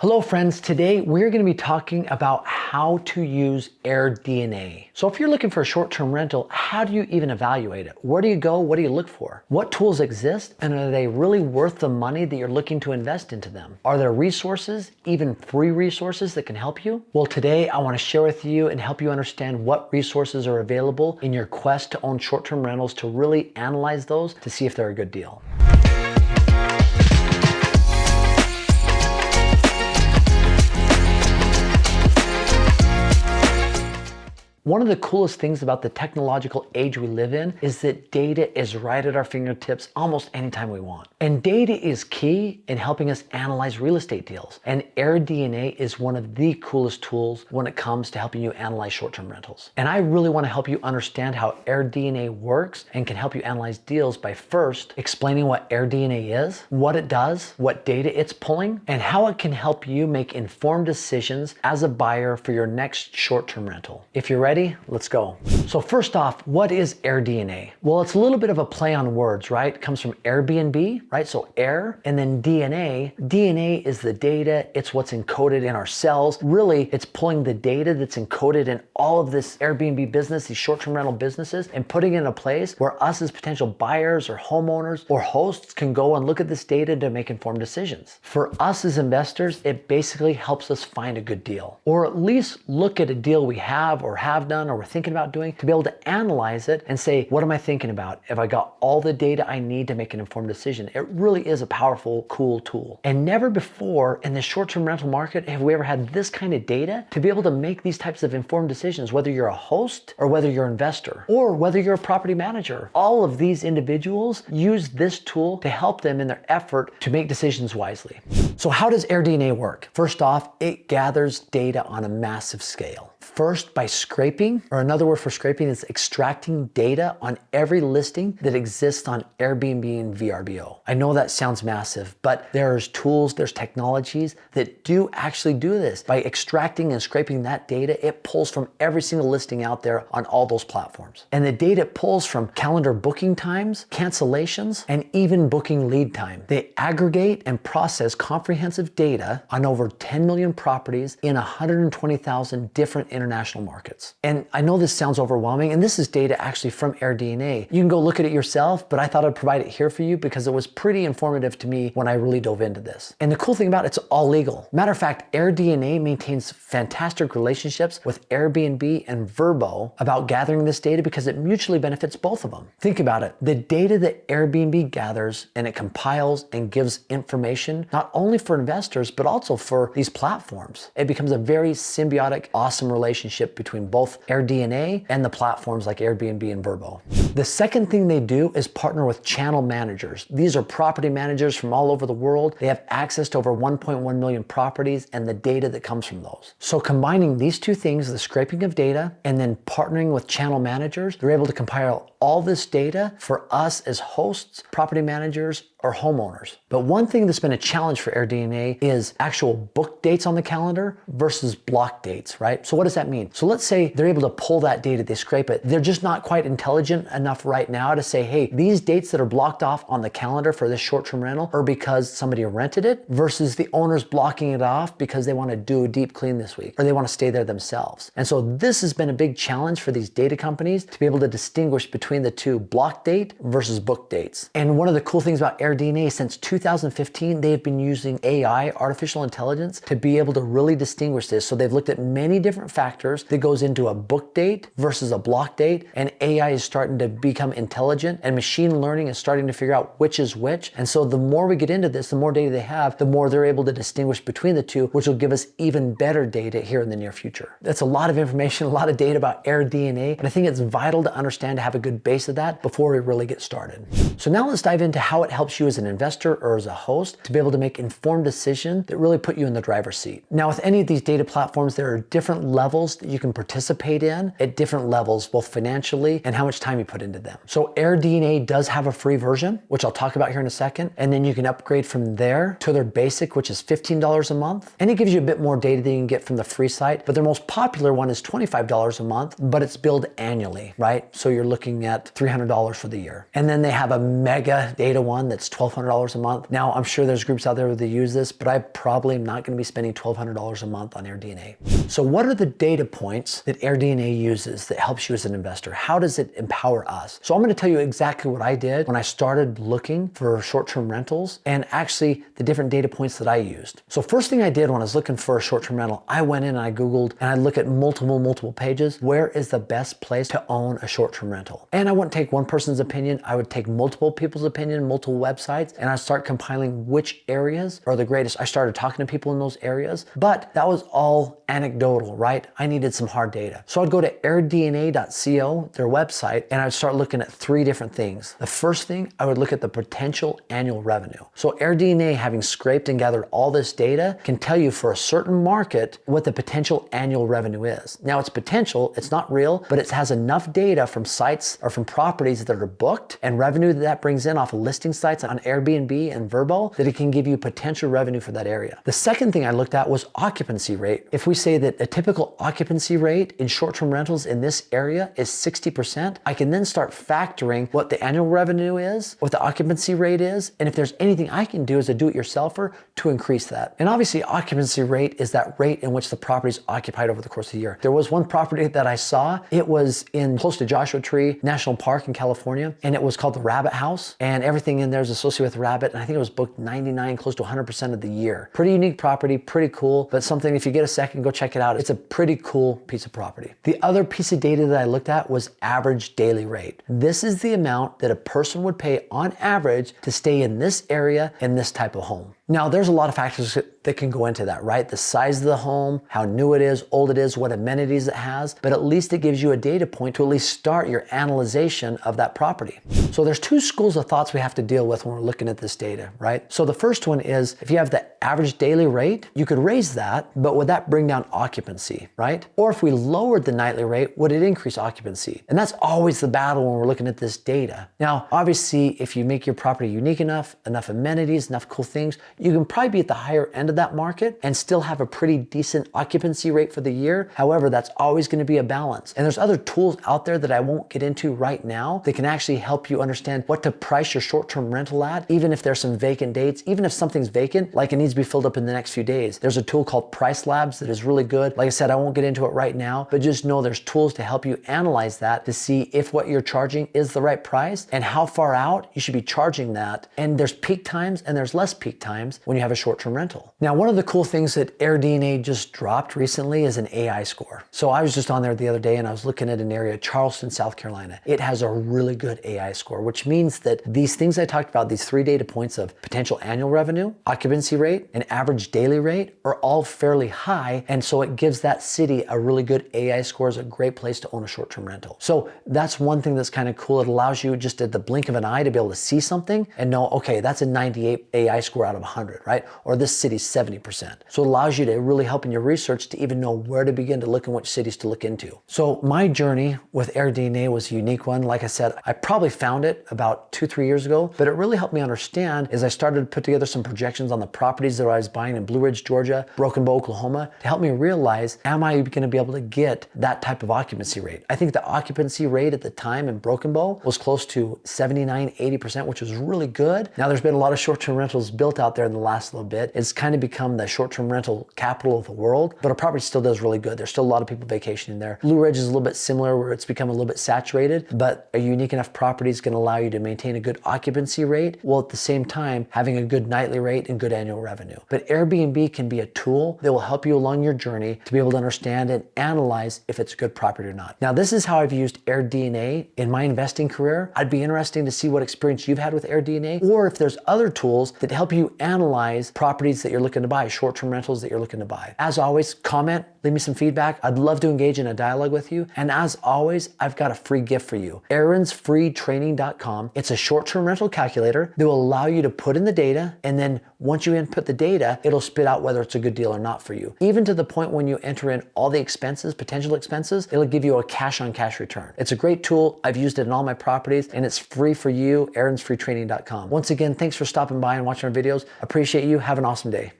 Hello friends, today we're going to be talking about how to use AirDNA. So if you're looking for a short-term rental, how do you even evaluate it? Where do you go? What do you look for? What tools exist? And are they really worth the money that you're looking to invest into them? Are there resources, even free resources that can help you? Well, today I want to share with you and help you understand what resources are available in your quest to own short-term rentals, to really analyze those to see if they're a good deal. One of the coolest things about the technological age we live in is that data is right at our fingertips almost anytime we want. And data is key in helping us analyze real estate deals. And AirDNA is one of the coolest tools when it comes to helping you analyze short-term rentals. And I really want to help you understand how AirDNA works and can help you analyze deals by first explaining what AirDNA is, what it does, what data it's pulling, and how it can help you make informed decisions as a buyer for your next short-term rental. If you're ready, let's go. So first off, what is AirDNA? Well, it's a little bit of a play on words, right? It comes from Airbnb, right? So air, and then DNA. DNA is the data. It's what's encoded in our cells. Really, it's pulling the data that's encoded in all of this Airbnb business, these short-term rental businesses, and putting it in a place where us as potential buyers or homeowners or hosts can go and look at this data to make informed decisions. For us as investors, it basically helps us find a good deal, or at least look at a deal we have done or we're thinking about doing, to be able to analyze it and say, what am I thinking about? Have I got all the data I need to make an informed decision? It really is a powerful, cool tool. And never before in the short-term rental market have we ever had this kind of data to be able to make these types of informed decisions, whether you're a host or whether you're an investor or whether you're a property manager. All of these individuals use this tool to help them in their effort to make decisions wisely. So how does AirDNA work? First off, it gathers data on a massive scale. First, by scraping, or another word for scraping is extracting data on every listing that exists on Airbnb and VRBO. I know that sounds massive, but there's tools, there's technologies that do actually do this. By extracting and scraping that data, it pulls from every single listing out there on all those platforms. And the data pulls from calendar booking times, cancellations, and even booking lead time. They aggregate and process comprehensive data on over 10 million properties in 120,000 different international markets. And I know this sounds overwhelming, and this is data actually from AirDNA. You can go look at it yourself, but I thought I'd provide it here for you because it was pretty informative to me when I really dove into this. And the cool thing about it's all legal. Matter of fact, AirDNA maintains fantastic relationships with Airbnb and Vrbo about gathering this data because it mutually benefits both of them. Think about it. The data that Airbnb gathers and it compiles and gives information not only for investors, but also for these platforms. It becomes a very symbiotic, awesome relationship between both AirDNA and the platforms like Airbnb and Vrbo. The second thing they do is partner with channel managers. These are property managers from all over the world. They have access to over 1.1 million properties and the data that comes from those. So combining these two things, the scraping of data and then partnering with channel managers, they're able to compile all this data for us as hosts, property managers, or homeowners. But one thing that's been a challenge for AirDNA is actual book dates on the calendar versus block dates, right? So what does that mean? So let's say they're able to pull that data, they scrape it. They're just not quite intelligent enough right now to say, hey, these dates that are blocked off on the calendar for this short-term rental are because somebody rented it versus the owner's blocking it off because they want to do a deep clean this week or they want to stay there themselves. And so this has been a big challenge for these data companies to be able to distinguish between the two, block date versus book dates. And one of the cool things about AirDNA, since 2015, they've been using AI, artificial intelligence, to be able to really distinguish this. So they've looked at many different factors that goes into a book date versus a block date, and AI is starting to become intelligent, and machine learning is starting to figure out which is which. And so the more we get into this, the more data they have, the more they're able to distinguish between the two, which will give us even better data here in the near future. That's a lot of information, a lot of data about AirDNA, and I think it's vital to understand, to have a good base of that before we really get started. So now let's dive into how it helps you as an investor or as a host to be able to make informed decisions that really put you in the driver's seat. Now, with any of these data platforms, there are different levels that you can participate in at different levels, both financially and how much time you put into them. So AirDNA does have a free version, which I'll talk about here in a second, and then you can upgrade from there to their basic, which is $15 a month. And it gives you a bit more data than you can get from the free site, but their most popular one is $25 a month, but it's billed annually, right? So you're looking at $300 for the year. And then they have a mega data one that's $1,200 a month. Now, I'm sure there's groups out there that use this, but I probably am not going to be spending $1,200 a month on AirDNA. So what are the data points that AirDNA uses that helps you as an investor? How does it empower us? So I'm going to tell you exactly what I did when I started looking for short-term rentals and actually the different data points that I used. So first thing I did when I was looking for a short-term rental, I went in and I Googled and I look at multiple pages. Where is the best place to own a short-term rental? And I wouldn't take one person's opinion. I would take multiple people's opinion, multiple websites, and I'd start compiling which areas are the greatest. I started talking to people in those areas, but that was all anecdotal, right? I needed some hard data. So I'd go to airdna.co, their website, and I'd start looking at three different things. The first thing, I would look at the potential annual revenue. So AirDNA, having scraped and gathered all this data, can tell you for a certain market what the potential annual revenue is. Now it's potential, it's not real, but it has enough data from sites or from properties that are booked and revenue that brings in off of listing sites on Airbnb and Vrbo that it can give you potential revenue for that area. The second thing I looked at was occupancy rate. If we say that a typical occupancy rate in short-term rentals in this area is 60%, I can then start factoring what the annual revenue is, what the occupancy rate is, and if there's anything I can do as a do-it-yourselfer to increase that. And obviously occupancy rate is that rate in which the property is occupied over the course of the year. There was one property that I saw, it was in close to Joshua Tree National Park in California, and it was called the Rabbit House, and everything in there is associated with rabbit, and I think it was booked 99, close to 100% of the year. Pretty unique property, pretty cool, but something if you get a second, go check it out. It's a pretty cool piece of property. The other piece of data that I looked at was average daily rate. This is the amount that a person would pay on average to stay in this area in this type of home. Now, there's a lot of factors that can go into that, right? The size of the home, how new it is, old it is, what amenities it has, but at least it gives you a data point to at least start your analyzation of that property. So there's two schools of thoughts we have to deal with when we're looking at this data, right? So the first one is if you have the average daily rate, you could raise that, but would that bring down occupancy, right? Or if we lowered the nightly rate, would it increase occupancy? And that's always the battle when we're looking at this data. Now, obviously, if you make your property unique enough amenities, enough cool things, you can probably be at the higher end of that market and still have a pretty decent occupancy rate for the year. However, that's always going to be a balance. And there's other tools out there that I won't get into right now that can actually help you understand what to price your short-term rental at, even if there's some vacant dates, even if something's vacant, like it needs to be filled up in the next few days. There's a tool called Price Labs that is really good. Like I said, I won't get into it right now, but just know there's tools to help you analyze that to see if what you're charging is the right price and how far out you should be charging that. And there's peak times and there's less peak times when you have a short-term rental. Now, one of the cool things that AirDNA just dropped recently is an AI score. So I was just on there the other day and I was looking at an area, Charleston, South Carolina. It has a really good AI score, which means that these things I talked about, these three data points of potential annual revenue, occupancy rate, and average daily rate are all fairly high. And so it gives that city a really good AI score. Is a great place to own a short-term rental. So that's one thing that's kind of cool. It allows you just at the blink of an eye to be able to see something and know, okay, that's a 98 AI score out of 100, right? Or this city's 70%. So it allows you to really help in your research to even know where to begin to look and which cities to look into. So my journey with AirDNA was a unique one. Like I said, I probably found it about 2-3 years ago, but it really helped me understand as I started to put together some projections on the properties that I was buying in Blue Ridge, Georgia, Broken Bow, Oklahoma, to help me realize, am I going to be able to get that type of occupancy rate? I think the occupancy rate at the time in Broken Bow was close to 79-80%, which was really good. Now there's been a lot of short-term rentals built out there in the last little bit. It's kind of become the short-term rental capital of the world, but our property still does really good. There's still a lot of people vacationing there. Blue Ridge is a little bit similar where it's become a little bit saturated, but a unique enough property is going to allow you to maintain a good occupancy rate while at the same time having a good nightly rate and good annual revenue. But Airbnb can be a tool that will help you along your journey to be able to understand and analyze if it's a good property or not. Now, this is how I've used AirDNA in my investing career. I'd be interested to see what experience you've had with AirDNA, or if there's other tools that help you analyze properties that you're looking to buy, short-term rentals that you're looking to buy. As always, comment, leave me some feedback. I'd love to engage in a dialogue with you. And as always, I've got a free gift for you. aaronsfreetraining.com. It's a short-term rental calculator that will allow you to put in the data, and then once you input the data, it'll spit out whether it's a good deal or not for you. Even to the point when you enter in all the expenses, potential expenses, it'll give you a cash-on-cash return. It's a great tool. I've used it in all my properties, and it's free for you, aaronsfreetraining.com. Once again, thanks for stopping by and watching our videos. Appreciate you. Have an awesome day.